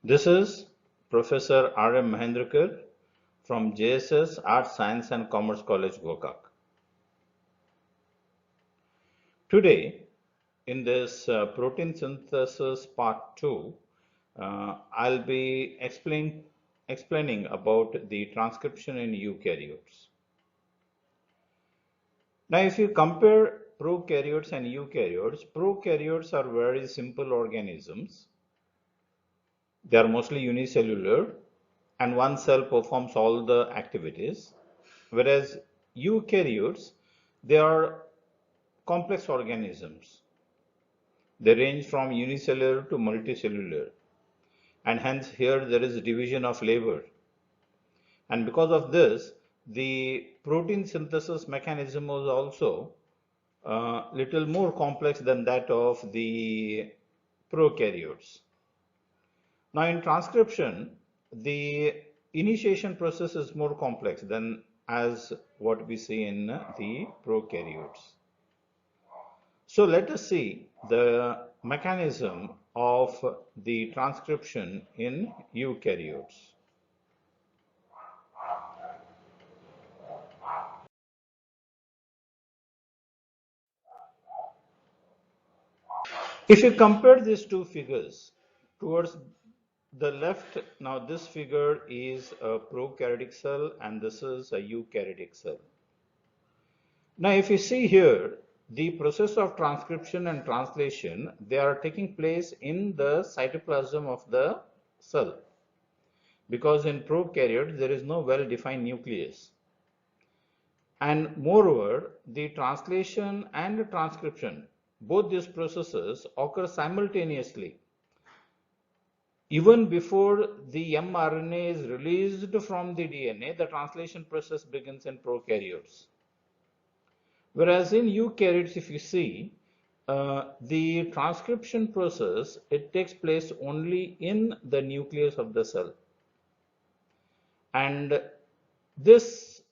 This is Professor R. M. Mahendrakar from JSS Arts, Science and Commerce College, Gokak. Today, in this protein synthesis part 2, I'll be explaining about the transcription in eukaryotes. Now, if you compare prokaryotes and eukaryotes, prokaryotes are very simple organisms. They are mostly unicellular and one cell performs all the activities, whereas eukaryotes, they are complex organisms. They range from unicellular to multicellular, and hence here there is division of labor. And because of this, the protein synthesis mechanism was also little more complex than that of the prokaryotes. Now in transcription, the initiation process is more complex than as what we see in the prokaryotes. So let us see the mechanism of the transcription in eukaryotes. If you compare these two figures towards the left, now this figure is a prokaryotic cell and this is a eukaryotic cell. Now if you see here, the process of transcription and translation, they are taking place in the cytoplasm of the cell, because in prokaryotes there is no well-defined nucleus. And moreover, the translation and the transcription, both these processes occur simultaneously. Even before the mRNA is released from the DNA, the translation process begins in prokaryotes. Whereas in eukaryotes, if you see, the transcription process, it takes place only in the nucleus of the cell. And this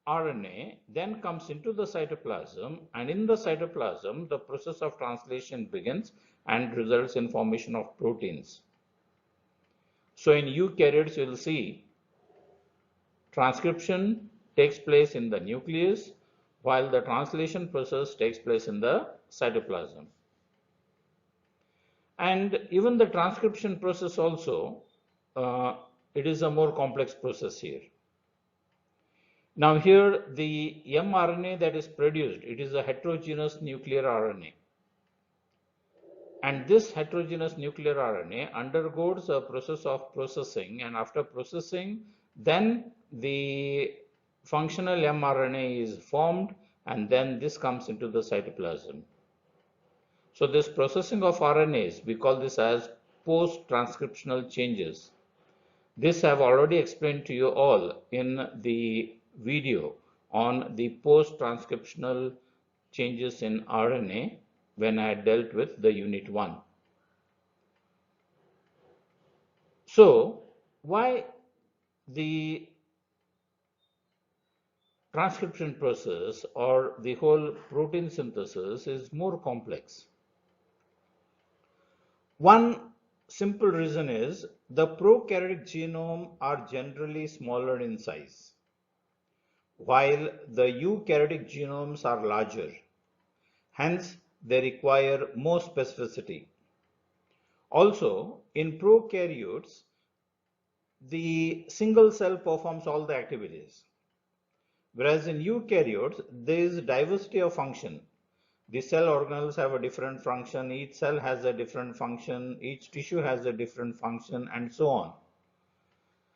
RNA then comes into the cytoplasm, and in the cytoplasm, the process of translation begins and results in formation of proteins. So in eukaryotes, you will see transcription takes place in the nucleus, while the translation process takes place in the cytoplasm. And even the transcription process also, it is a more complex process here. Now here the mRNA that is produced, it is a heterogeneous nuclear RNA. And this heterogeneous nuclear RNA undergoes a process of processing, and after processing, then the functional mRNA is formed, and then this comes into the cytoplasm. So this processing of RNAs, we call this as post-transcriptional changes. This I have already explained to you all in the video on the post-transcriptional changes in RNA when I dealt with the unit 1. So why the transcription process or the whole protein synthesis is more complex? One simple reason is the prokaryotic genome are generally smaller in size, while the eukaryotic genomes are larger. Hence, they require more specificity. Also, in prokaryotes, the single cell performs all the activities, whereas in eukaryotes, there is diversity of function. The cell organelles have a different function, each cell has a different function, each tissue has a different function, and so on.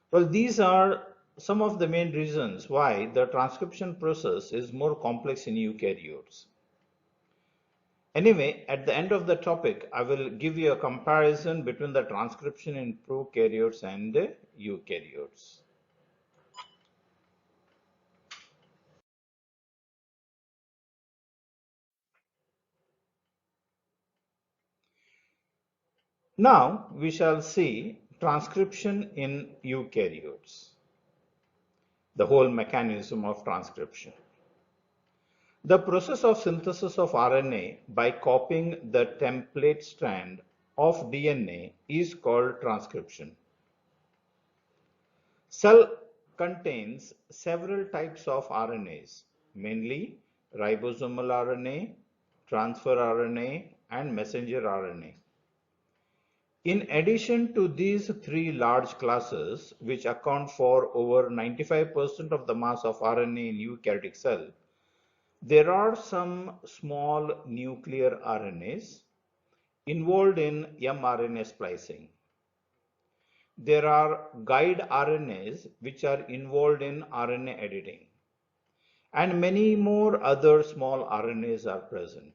Well, these are some of the main reasons why the transcription process is more complex in eukaryotes. Anyway, at the end of the topic, I will give you a comparison between the transcription in prokaryotes and eukaryotes. Now, we shall see transcription in eukaryotes, the whole mechanism of transcription. The process of synthesis of RNA by copying the template strand of DNA is called transcription. Cell contains several types of RNAs, mainly ribosomal RNA, transfer RNA, and messenger RNA. In addition to these three large classes, which account for over 95% of the mass of RNA in eukaryotic cell, there are some small nuclear RNAs involved in mRNA splicing. There are guide RNAs which are involved in RNA editing, and many more other small RNAs are present.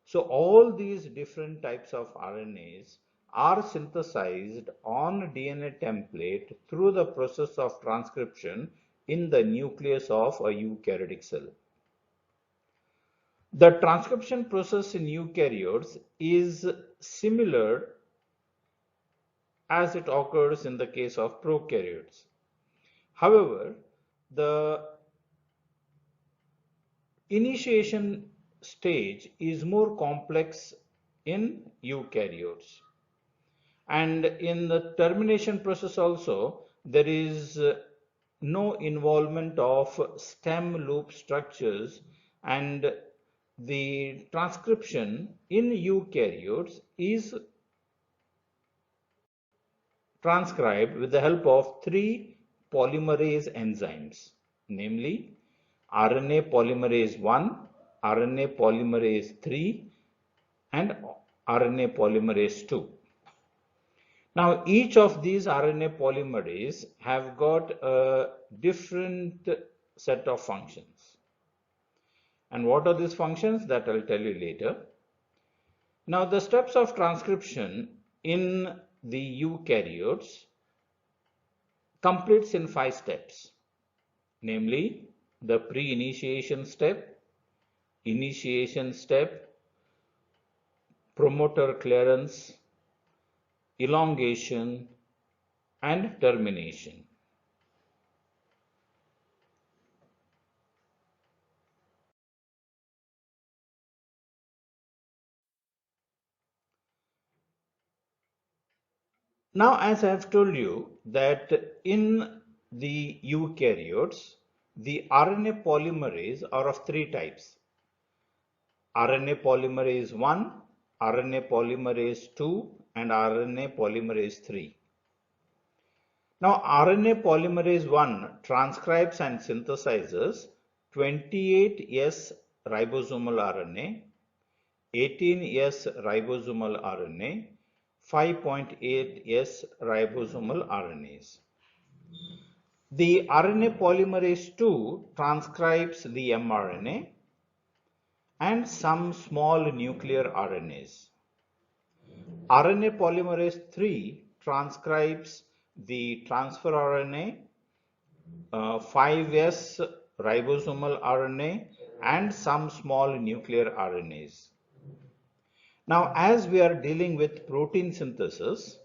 So all these different types of RNAs are synthesized on DNA template through the process of transcription in the nucleus of a eukaryotic cell. The transcription process in eukaryotes is similar as it occurs in the case of prokaryotes. However, the initiation stage is more complex in eukaryotes. And in the termination process also, there is no involvement of stem loop structures, and the transcription in eukaryotes is transcribed with the help of three polymerase enzymes, namely RNA polymerase 1, RNA polymerase 3, and RNA polymerase 2. Now, each of these RNA polymerase have got a different set of functions. And what are these functions? That I'll tell you later. Now, the steps of transcription in the eukaryotes completes in 5 steps, namely the pre-initiation step, initiation step, promoter clearance, elongation, and termination. Now, as I have told you that in the eukaryotes, the RNA polymerase are of 3 types: RNA polymerase 1, RNA polymerase 2, and RNA polymerase 3. Now, RNA polymerase 1 transcribes and synthesizes 28S ribosomal RNA, 18S ribosomal RNA, 5.8S ribosomal RNAs. The RNA polymerase 2 transcribes the mRNA and some small nuclear RNAs. RNA polymerase 3 transcribes the transfer RNA, 5S ribosomal RNA, and some small nuclear RNAs. Now, as we are dealing with protein synthesis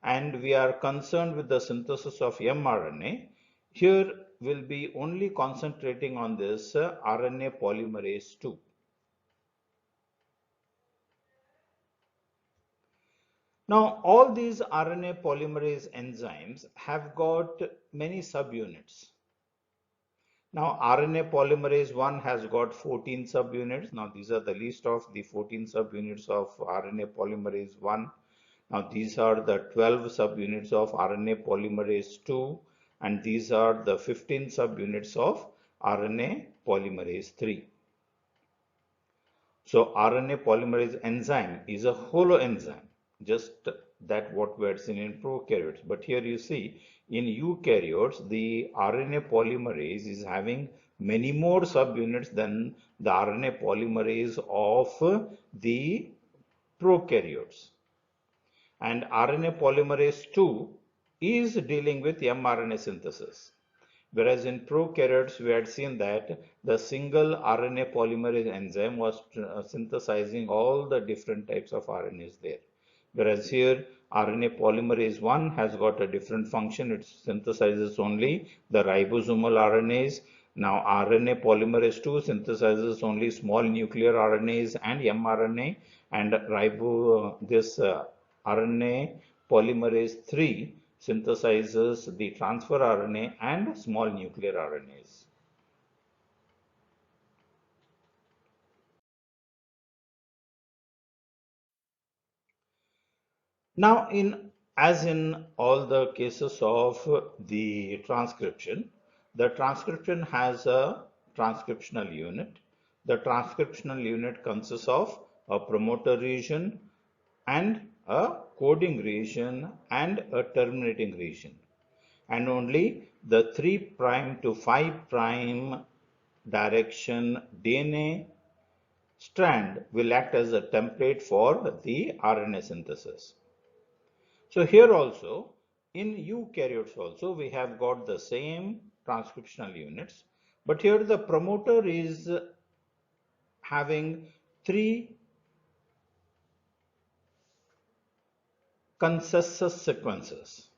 and we are concerned with the synthesis of mRNA, here we'll be only concentrating on this RNA polymerase 2. Now, all these RNA polymerase enzymes have got many subunits. Now, RNA polymerase 1 has got 14 subunits. Now, these are the list of the 14 subunits of RNA polymerase 1. Now, these are the 12 subunits of RNA polymerase 2, and these are the 15 subunits of RNA polymerase 3. So, RNA polymerase enzyme is a holoenzyme, just that what we had seen in prokaryotes. But here you see in eukaryotes, the RNA polymerase is having many more subunits than the RNA polymerase of the prokaryotes. And RNA polymerase 2 is dealing with mRNA synthesis. Whereas in prokaryotes, we had seen that the single RNA polymerase enzyme was synthesizing all the different types of RNAs there. Whereas here, RNA polymerase 1 has got a different function. It synthesizes only the ribosomal RNAs. Now, RNA polymerase 2 synthesizes only small nuclear RNAs and mRNA, and RNA polymerase 3 synthesizes the transfer RNA and small nuclear RNAs. Now, as in all the cases of the transcription, the transcription has a transcriptional unit. The transcriptional unit consists of a promoter region and a coding region and a terminating region. And only the 3' to 5' direction DNA strand will act as a template for the RNA synthesis. So here also, in eukaryotes also, we have got the same transcriptional units, but here the promoter is having 3 consensus sequences.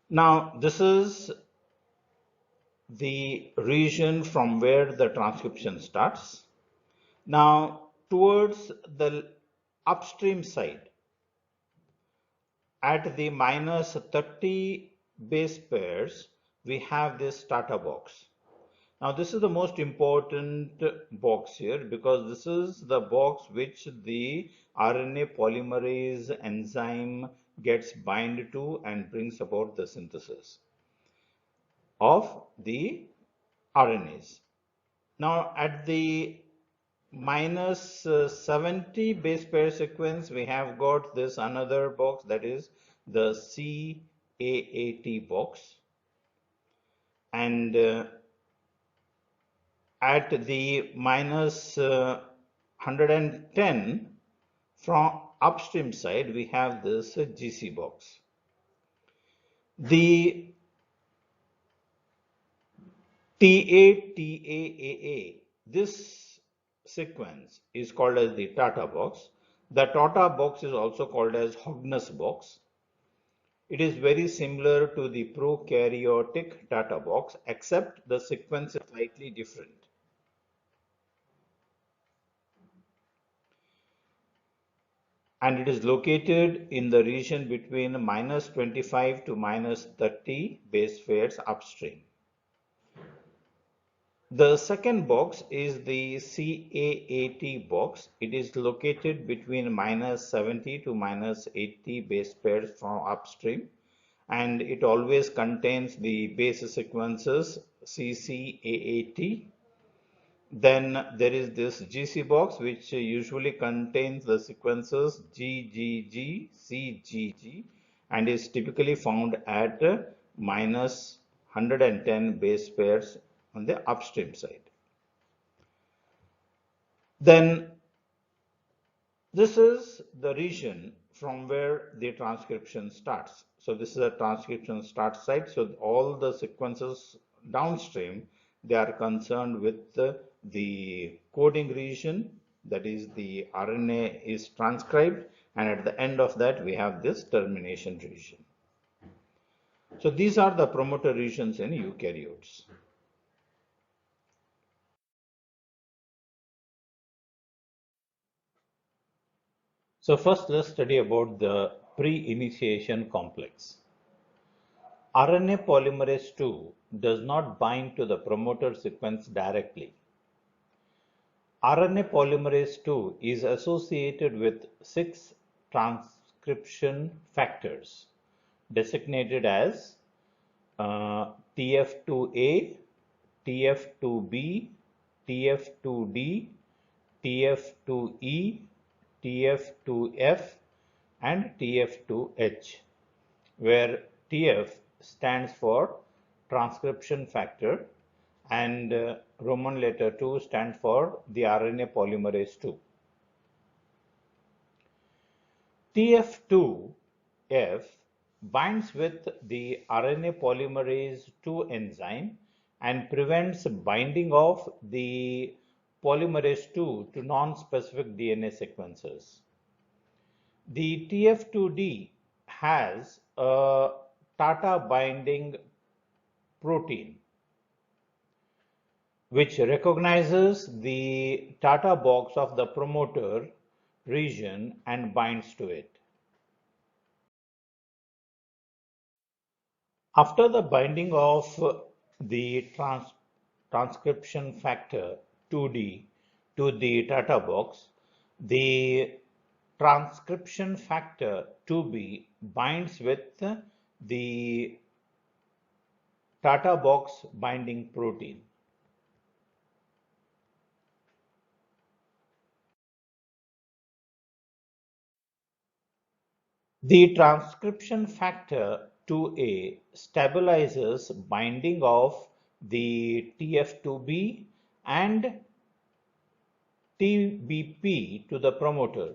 Now, this is the region from where the transcription starts. Now, towards the upstream side, at the minus 30 base pairs, we have this starter box. Now, this is the most important box here because this is the box which the RNA polymerase enzyme gets bind to and brings about the synthesis of the RNAs. Now, at the minus 70 base pair sequence, we have got this another box, that is the CAAT box, and at the minus 110 from upstream side, we have this GC box. The TAAA, this sequence is called as the Tata box. The Tata box is also called as Hogness box. It is very similar to the prokaryotic Tata box, except the sequence is slightly different. And it is located in the region between minus 25 to minus 30 base pairs upstream. The second box is the CAAT box. It is located between minus 70 to minus 80 base pairs from upstream, and it always contains the base sequences CCAAT. Then there is this GC box, which usually contains the sequences GGG, CGG, and is typically found at minus 110 base pairs on the upstream side. Then this is the region from where the transcription starts. So this is a transcription start site. So all the sequences downstream, they are concerned with the coding region, that is the RNA is transcribed, and at the end of that we have this termination region. So these are the promoter regions in eukaryotes. So first let's study about the pre-initiation complex. RNA polymerase II does not bind to the promoter sequence directly. RNA polymerase II is associated with 6 transcription factors designated as TF2A, TF2B, TF2D, TF2E, TF2F, and TF2H, where TF stands for transcription factor and Roman letter 2 stands for the RNA polymerase II. TF2F binds with the RNA polymerase II enzyme and prevents binding of the polymerase II to non-specific DNA sequences. The TF2D has a Tata binding protein which recognizes the Tata box of the promoter region and binds to it. After the binding of the transcription factor 2D to the Tata box, the transcription factor 2B binds with the Tata box binding protein. The transcription factor 2A stabilizes binding of the TF2B and TBP to the promoter.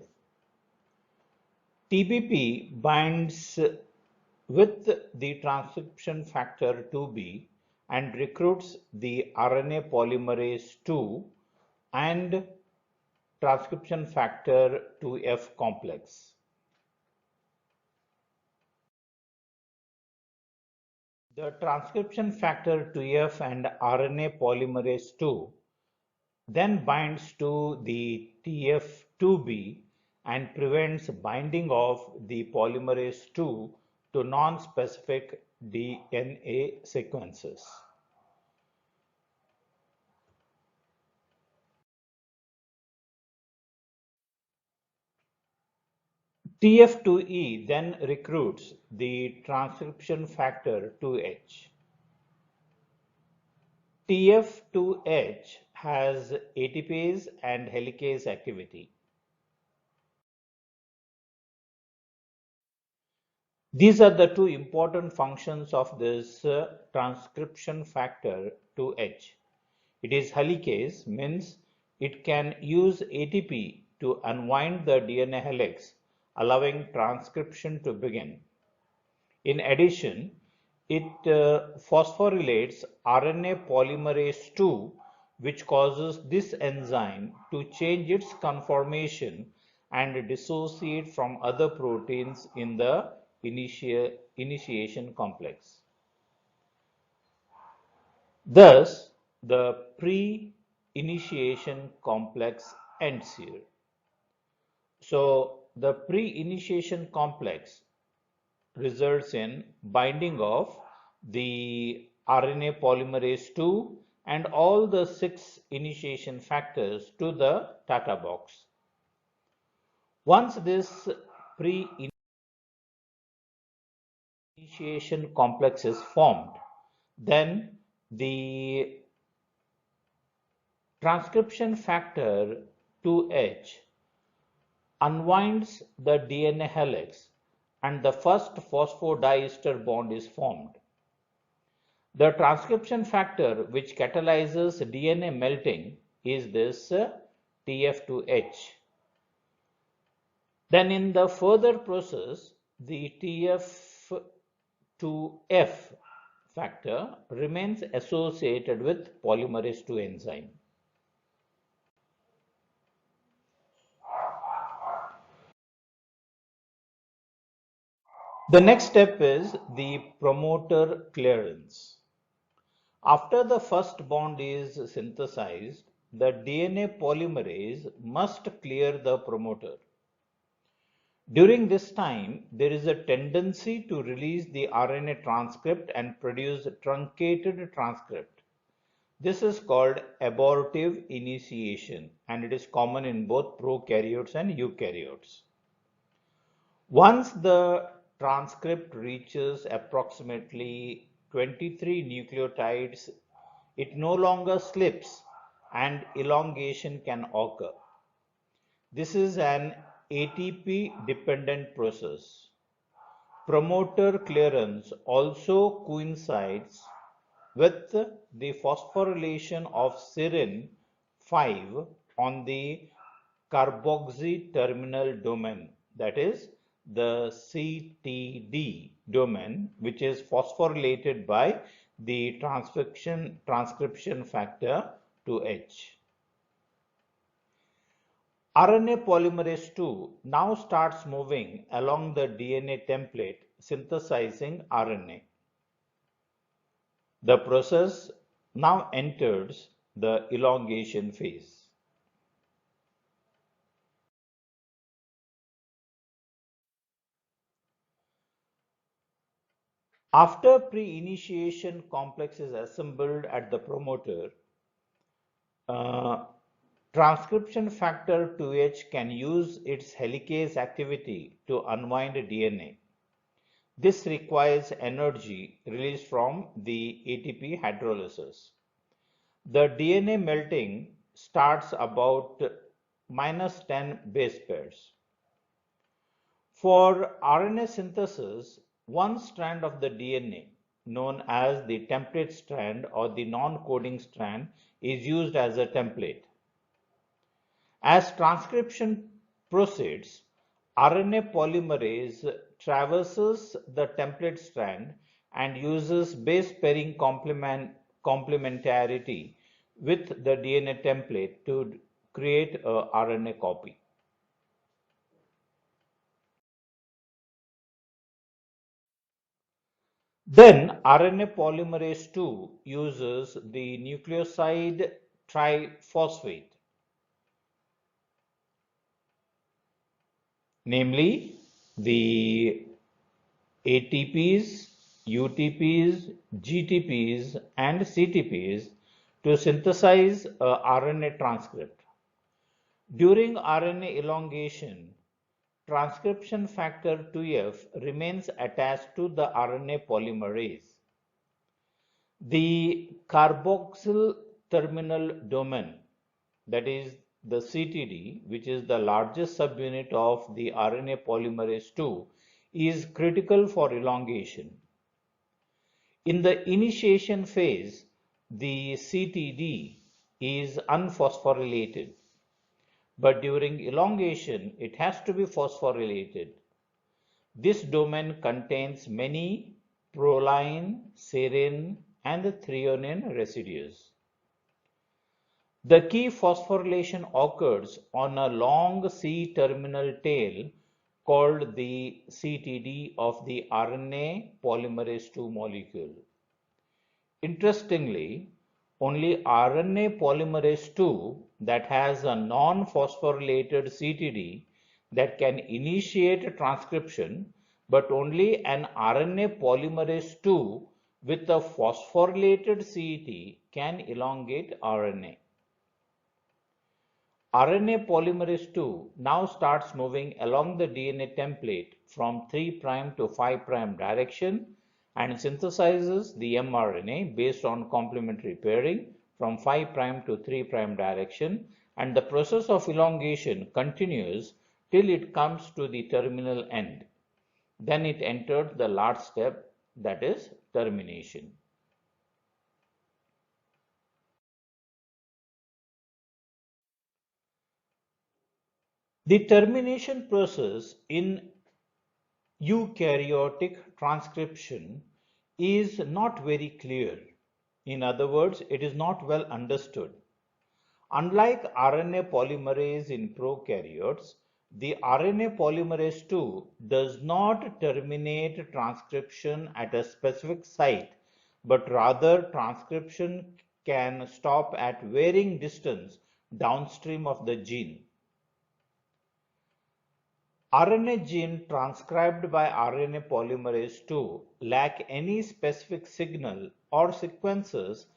TBP binds with the transcription factor 2B and recruits the RNA polymerase II and transcription factor 2F complex. The transcription factor 2F and RNA polymerase II then binds to the TF2B and prevents binding of the polymerase II to non-specific DNA sequences. TF2E then recruits the transcription factor 2H. TF2H has ATPase and helicase activity. These are the two important functions of this transcription factor 2H. It is helicase, means it can use ATP to unwind the DNA helix, allowing transcription to begin. In addition, it phosphorylates RNA polymerase II, which causes this enzyme to change its conformation and dissociate from other proteins in the initiation complex. Thus, the pre-initiation complex ends here. So, the pre-initiation complex results in binding of the RNA polymerase II and all the 6 initiation factors to the Tata box. Once this pre-initiation complex is formed, then the transcription factor 2H unwinds the DNA helix and the first phosphodiester bond is formed. The transcription factor which catalyzes DNA melting is this TF2H. Then in the further process, the TF2F factor remains associated with polymerase II enzyme. The next step is the promoter clearance. After the first bond is synthesized, the DNA polymerase must clear the promoter. During this time, there is a tendency to release the RNA transcript and produce truncated transcript. This is called abortive initiation, and it is common in both prokaryotes and eukaryotes. Once the transcript reaches approximately 23 nucleotides, it no longer slips and elongation can occur. This is an ATP dependent process. Promoter clearance also coincides with the phosphorylation of serine 5 on the carboxy terminal domain, that is the CTD domain, which is phosphorylated by the transcription factor 2H. RNA polymerase II now starts moving along the DNA template, synthesizing RNA. The process now enters the elongation phase. After pre-initiation complex is assembled at the promoter, uh, transcription factor 2H can use its helicase activity to unwind DNA. This requires energy released from the ATP hydrolysis. The DNA melting starts about -10 base pairs. For RNA synthesis, one strand of the DNA, known as the template strand or the non-coding strand, is used as a template. As transcription proceeds, RNA polymerase traverses the template strand and uses base pairing complementarity with the DNA template to create a RNA copy. Then RNA polymerase II uses the nucleoside triphosphate, namely the ATPs, UTPs, GTPs, and CTPs to synthesize a RNA transcript. During RNA elongation, transcription factor 2F remains attached to the RNA polymerase. The carboxyl terminal domain, that is the CTD, which is the largest subunit of the RNA polymerase II, is critical for elongation. In the initiation phase, the CTD is unphosphorylated, but during elongation, it has to be phosphorylated. This domain contains many proline, serine, and threonine residues. The key phosphorylation occurs on a long C-terminal tail called the CTD of the RNA polymerase II molecule. Interestingly, only RNA polymerase II that has a non-phosphorylated CTD that can initiate transcription, but only an RNA polymerase II with a phosphorylated CET can elongate RNA. RNA polymerase II now starts moving along the DNA template from 3' to 5' direction and synthesizes the mRNA based on complementary pairing from 5' to 3' direction, and the process of elongation continues till it comes to the terminal end. Then it enters the last step, that is termination. The termination process in eukaryotic transcription is not very clear. In other words, it is not well understood. Unlike RNA polymerase in prokaryotes, the RNA polymerase II does not terminate transcription at a specific site, but rather transcription can stop at varying distance downstream of the gene. RNA gene transcribed by RNA polymerase II lack any specific signal or sequences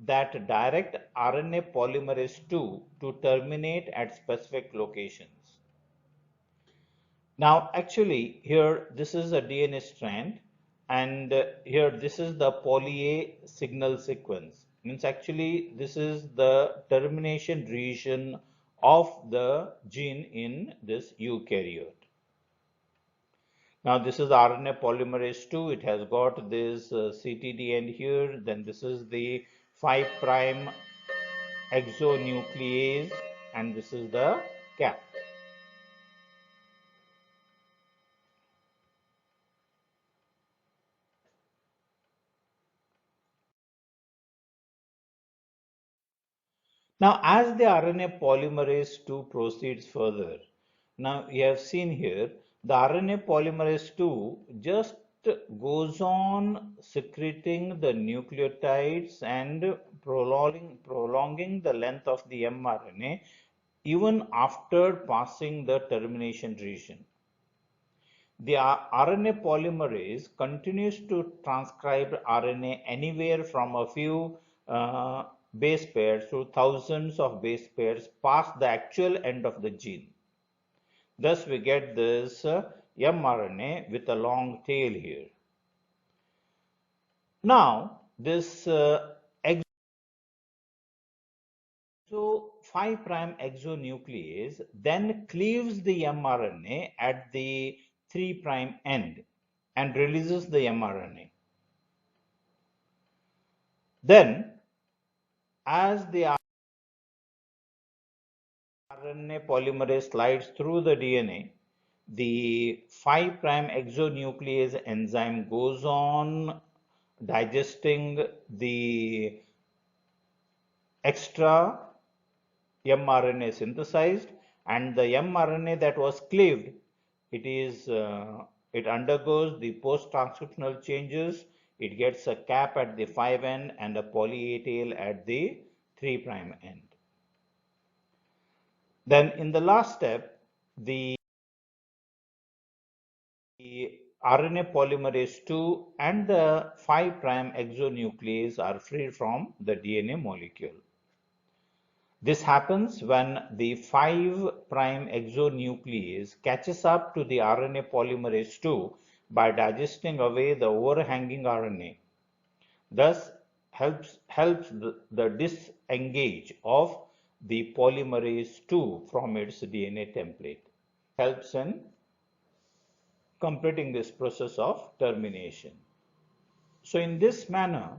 that direct RNA polymerase II to terminate at specific locations. Now actually here this is a DNA strand, and here this is the poly A signal sequence. Means actually this is the termination region of the gene in this eukaryote. Now this is the RNA polymerase II. It has got this CTD end here. Then this is the 5' exonuclease, and this is the cap. Now as the RNA polymerase II proceeds further, now you have seen here the RNA polymerase II just goes on secreting the nucleotides and prolonging the length of the mRNA even after passing the termination region. The RNA polymerase continues to transcribe RNA anywhere from a few base pairs to thousands of base pairs past the actual end of the gene. Thus, we get this mRNA with a long tail here. Now, this exo 5' exonuclease then cleaves the mRNA at the 3' end and releases the mRNA. Then, as the RNA polymerase slides through the DNA, the 5' exonuclease enzyme goes on digesting the extra mRNA synthesized, and the mRNA that was cleaved, it undergoes the post-transcriptional changes. It gets a cap at the 5' end and a poly A tail at the 3' end. Then in the last step, the RNA polymerase 2 and the 5' exonuclease are freed from the DNA molecule. This happens when the 5' exonuclease catches up to the RNA polymerase 2 by digesting away the overhanging RNA. Thus, helps the disengage of the polymerase 2 from its DNA template. Helps in completing this process of termination. So in this manner,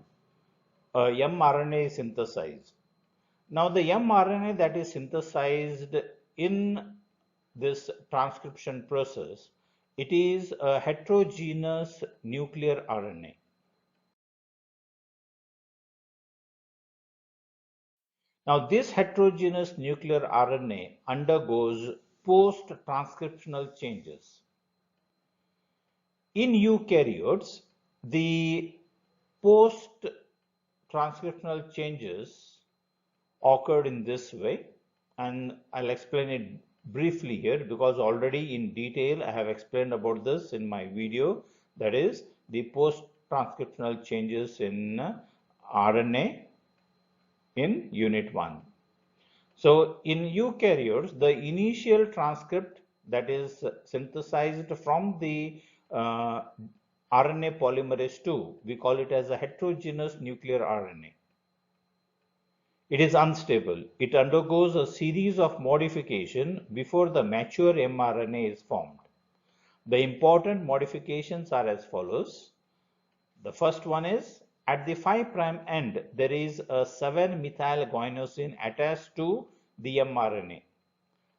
mRNA is synthesized. Now the mRNA that is synthesized in this transcription process, it is a heterogeneous nuclear RNA. Now this heterogeneous nuclear RNA undergoes post-transcriptional changes. In eukaryotes, the post-transcriptional changes occurred in this way, and I'll explain it briefly here because already in detail I have explained about this in my video, that is the post-transcriptional changes in RNA in unit 1. So in eukaryotes, the initial transcript that is synthesized from the RNA polymerase 2, we call it as a heterogeneous nuclear RNA. It is unstable. It undergoes a series of modifications before the mature mRNA is formed. The important modifications are as follows. The first one is at the 5' end, there is a 7-methylguanosine attached to the mRNA.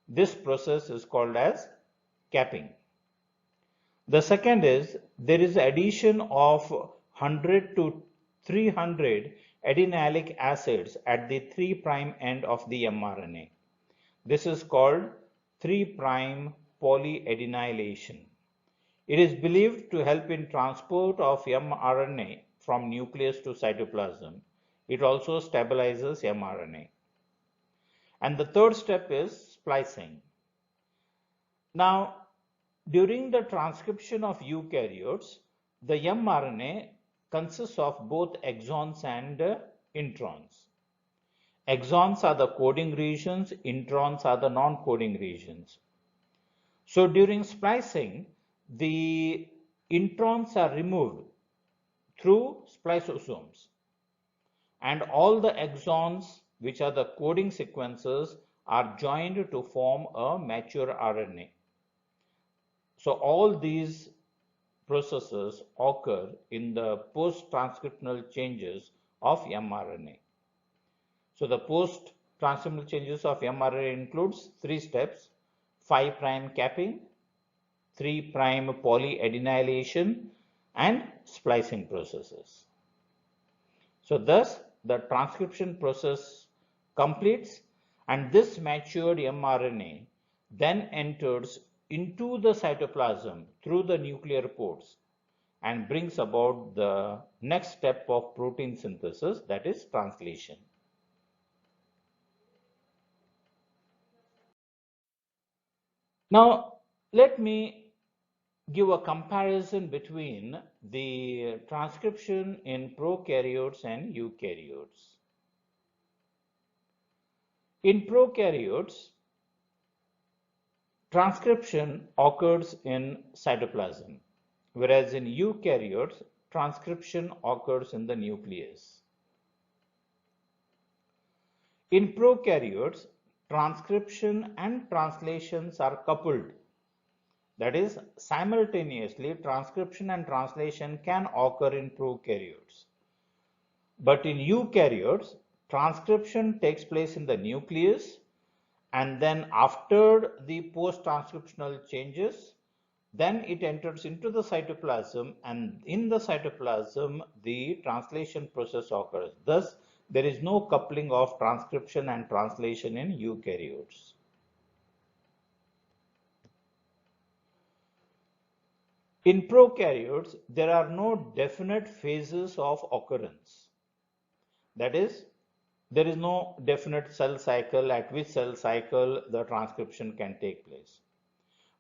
This process is called as capping. The second is there is addition of 100 to 300 adenylate acids at the 3' end of the mRNA. This is called 3' polyadenylation. It is believed to help in transport of mRNA from nucleus to cytoplasm. It also stabilizes mRNA. And the third step is splicing. Now, during the transcription of eukaryotes, the mRNA consists of both exons and introns. Exons are the coding regions, introns are the non-coding regions. So during splicing, the introns are removed through spliceosomes, and all the exons, which are the coding sequences, are joined to form a mature RNA. So all these processes occur in the post-transcriptional changes of mRNA. So the post-transcriptional changes of mRNA includes 3 steps: 5' capping, 3' polyadenylation, and splicing processes. So thus the transcription process completes, and this matured mRNA then enters into the cytoplasm through the nuclear ports and brings about the next step of protein synthesis, that is translation. Now let me give a comparison between the transcription in prokaryotes and eukaryotes. In prokaryotes, transcription occurs in cytoplasm, whereas in eukaryotes, transcription occurs in the nucleus. In prokaryotes, transcription and translations are coupled. That is, simultaneously, transcription and translation can occur in prokaryotes. But in eukaryotes, transcription takes place in the nucleus, and then after the post-transcriptional changes, then it enters into the cytoplasm, and in the cytoplasm, the translation process occurs. Thus, there is no coupling of transcription and translation in eukaryotes. In prokaryotes, there are no definite phases of occurrence. That is, there is no definite cell cycle at which cell cycle the transcription can take place.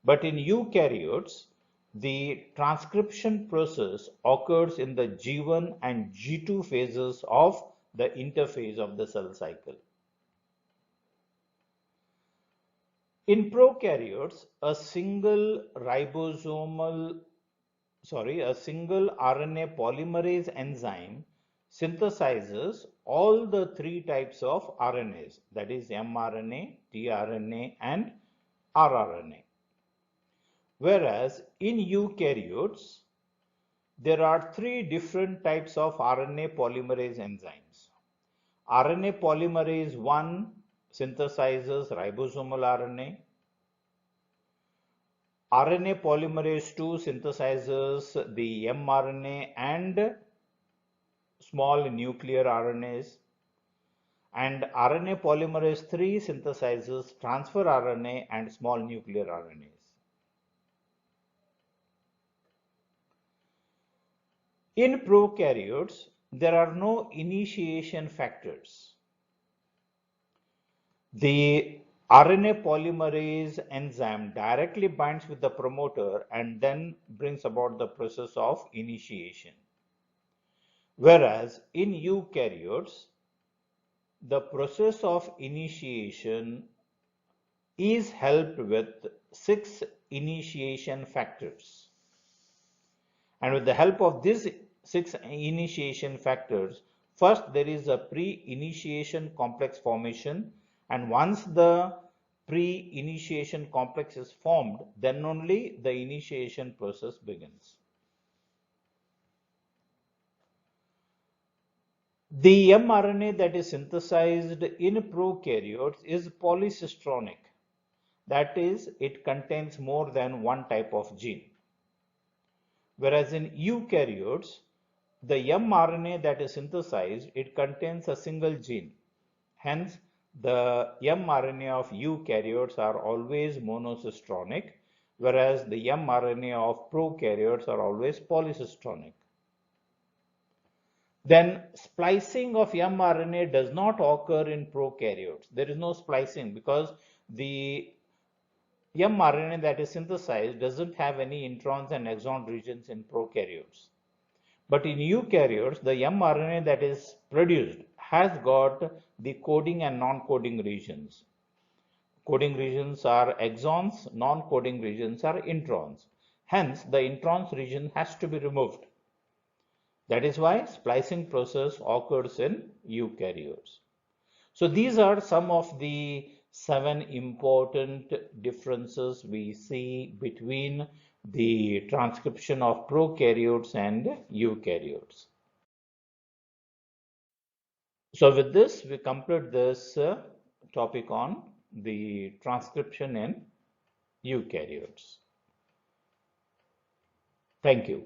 But in eukaryotes, the transcription process occurs in the G1 and G2 phases of the interphase of the cell cycle. In prokaryotes, a single RNA polymerase enzyme synthesizes all the three types of RNAs, that is mRNA, tRNA, and rRNA. Whereas in eukaryotes, there are three different types of RNA polymerase enzymes. RNA polymerase 1 synthesizes ribosomal RNA. RNA polymerase 2 synthesizes the mRNA and small nuclear RNAs. And RNA polymerase 3 synthesizes transfer RNA and small nuclear RNAs. In prokaryotes, there are no initiation factors. The RNA polymerase enzyme directly binds with the promoter and then brings about the process of initiation. Whereas in eukaryotes, the process of initiation is helped with 6 initiation factors. And with the help of these 6 initiation factors, first there is a pre-initiation complex formation, and once the pre-initiation complex is formed, then only the initiation process begins. The mRNA that is synthesized in prokaryotes is polycistronic. That is, it contains more than one type of gene. Whereas in eukaryotes, the mRNA that is synthesized, it contains a single gene. Hence, the mRNA of eukaryotes are always monocistronic, whereas the mRNA of prokaryotes are always polycistronic. Then splicing of mRNA does not occur in prokaryotes. There is no splicing because the mRNA that is synthesized doesn't have any introns and exon regions in prokaryotes. But in eukaryotes, the mRNA that is produced has got the coding and non-coding regions. Coding regions are exons, non-coding regions are introns. Hence, the introns region has to be removed. That is why splicing process occurs in eukaryotes. So these are some of the 7 important differences we see between the transcription of prokaryotes and eukaryotes. So with this, we complete this topic on the transcription in eukaryotes. Thank you.